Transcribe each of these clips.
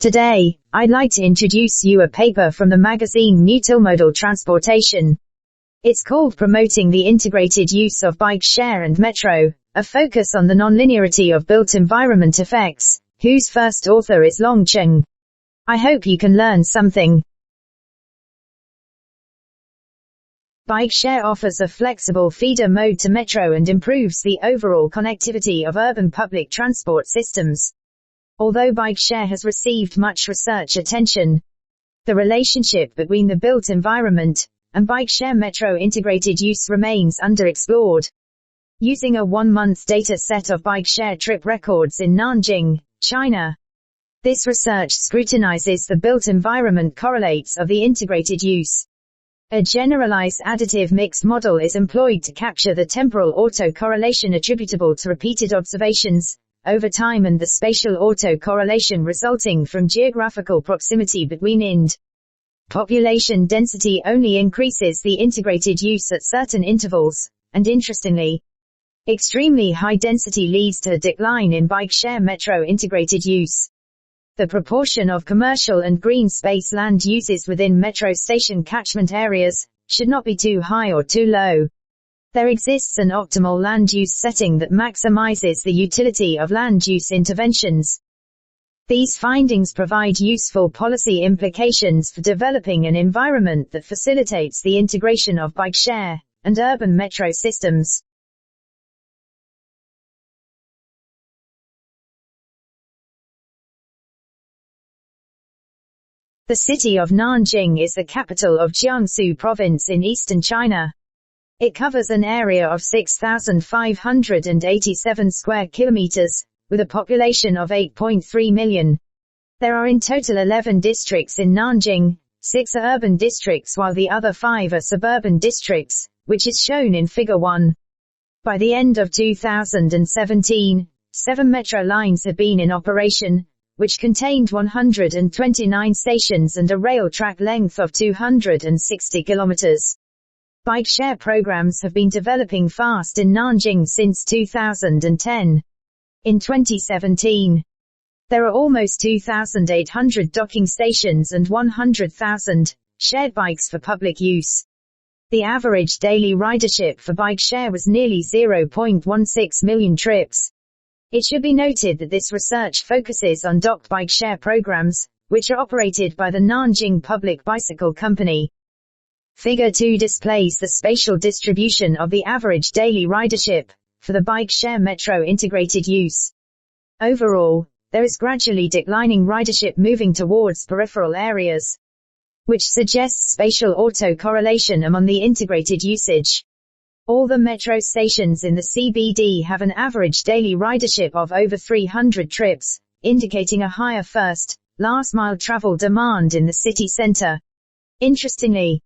Today, I'd like to introduce you a paper from the magazine Mutilmodal Transportation. It's called Promoting the Integrated Use of Bike Share and Metro, a focus on the nonlinearity of built environment effects, whose first author is Long Cheng. I hope you can learn something. Bike share offers a flexible feeder mode to metro and improves the overall connectivity of urban public transport systems. Although bike share has received much research attention, the relationship between the built environment and bike share metro integrated use remains underexplored. Using a 1-month data set of bike share trip records in Nanjing, China, this research scrutinizes the built environment correlates of the integrated use. A generalized additive mixed model is employed to capture the temporal autocorrelation attributable to repeated observations over time and the spatial autocorrelation resulting from geographical proximity between IND. Population density only increases the integrated use at certain intervals, and interestingly, extremely high density leads to a decline in bike share metro integrated use. The proportion of commercial and green space land uses within metro station catchment areas should not be too high or too low. There exists an optimal land use setting that maximizes the utility of land use interventions. These findings provide useful policy implications for developing an environment that facilitates the integration of bike share and urban metro systems. The city of Nanjing is the capital of Jiangsu province in eastern China. It covers an area of 6,587 square kilometers, with a population of 8.3 million. There are in total 11 districts in Nanjing, 6 are urban districts while the other 5 are suburban districts, which is shown in Figure 1. By the end of 2017, 7 metro lines have been in operation, which contained 129 stations and a rail track length of 260 kilometers. Bike share programs have been developing fast in Nanjing since 2010. In 2017, there are almost 2,800 docking stations and 100,000 shared bikes for public use. The average daily ridership for bike share was nearly 0.16 million trips. It should be noted that this research focuses on docked bike share programs, which are operated by the Nanjing Public Bicycle Company. Figure 2 displays the spatial distribution of the average daily ridership for the bike share metro integrated use. Overall, there is gradually declining ridership moving towards peripheral areas, which suggests spatial autocorrelation among the integrated usage. All the metro stations in the CBD have an average daily ridership of over 300 trips, indicating a higher first, last-mile travel demand in the city center. Interestingly,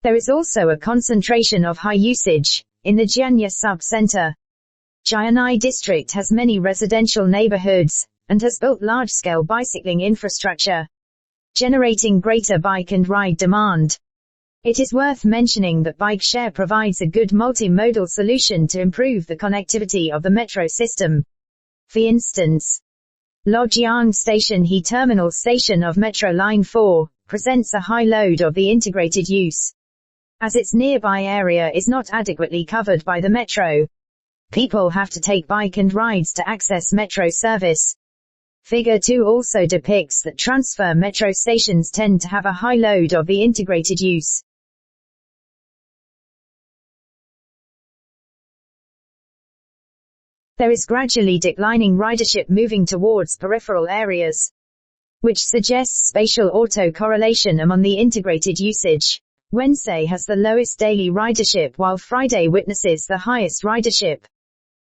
there is also a concentration of high usage in the Jianye sub-center. Jian'ai district has many residential neighborhoods and has built large-scale bicycling infrastructure, generating greater bike and ride demand. It is worth mentioning that bike share provides a good multimodal solution to improve the connectivity of the metro system. For instance, Luojiang Station He Terminal Station of Metro Line 4 presents a high load of the integrated use, as its nearby area is not adequately covered by the metro. People have to take bike and rides to access metro service. Figure 2 also depicts that transfer metro stations tend to have a high load of the integrated use. There is gradually declining ridership moving towards peripheral areas, which suggests spatial autocorrelation among the integrated usage. Wednesday has the lowest daily ridership while Friday witnesses the highest ridership.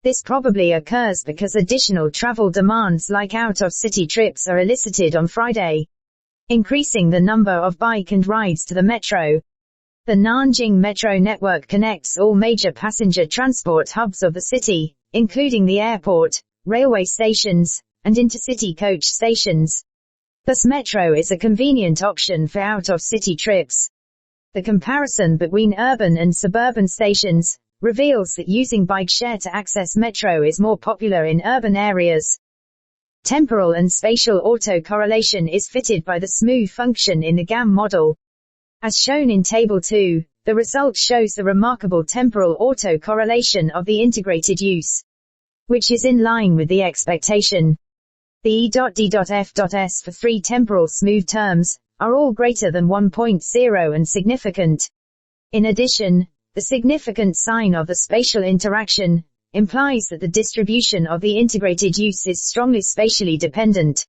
This probably occurs because additional travel demands like out-of-city trips are elicited on Friday, increasing the number of bike and rides to the metro. The Nanjing Metro network connects all major passenger transport hubs of the city, including the airport, railway stations, and intercity coach stations. Thus metro is a convenient option for out-of-city trips. The comparison between urban and suburban stations reveals that using bike share to access metro is more popular in urban areas. Temporal and spatial autocorrelation is fitted by the smooth function in the GAM model. As shown in Table 2, the result shows the remarkable temporal autocorrelation of the integrated use, which is in line with the expectation. The E.D.F.S for 3 temporal smooth terms are all greater than 1.0 and significant. In addition, the significant sign of the spatial interaction implies that the distribution of the integrated use is strongly spatially dependent.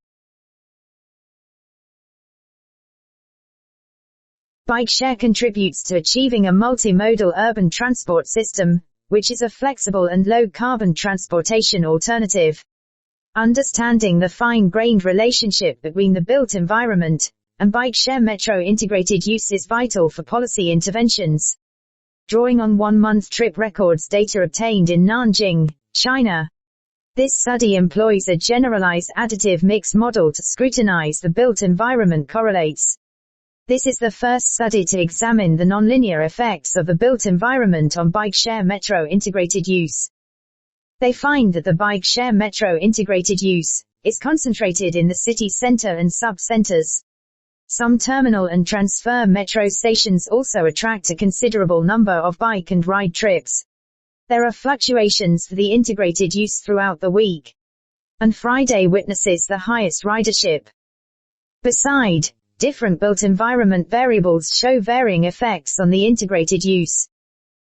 Bikeshare contributes to achieving a multimodal urban transport system, which is a flexible and low-carbon transportation alternative. Understanding the fine-grained relationship between the built environment and bikeshare metro integrated use is vital for policy interventions. Drawing on 1-month trip records data obtained in Nanjing, China. This study employs a generalized additive mixed model to scrutinize the built environment correlates. This is the first study to examine the nonlinear effects of the built environment on bikeshare metro integrated use. They find that the bikeshare metro integrated use is concentrated in the city center and sub-centers. Some terminal and transfer metro stations also attract a considerable number of bike and ride trips. There are fluctuations for the integrated use throughout the week, and Friday witnesses the highest ridership. Besides, different built environment variables show varying effects on the integrated use.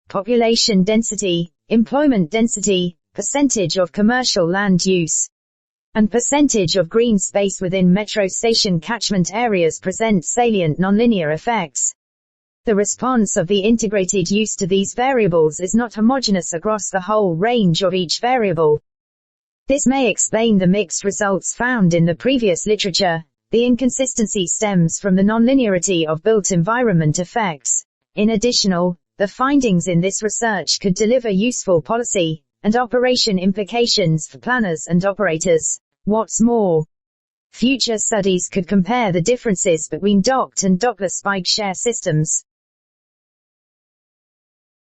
Population density, employment density, percentage of commercial land use, and percentage of green space within metro station catchment areas present salient nonlinear effects. The response of the integrated use to these variables is not homogeneous across the whole range of each variable. This may explain the mixed results found in the previous literature. The inconsistency stems from the nonlinearity of built environment effects. In addition, the findings in this research could deliver useful policy and operation implications for planners and operators. What's more, future studies could compare the differences between docked and dockless bikeshare systems.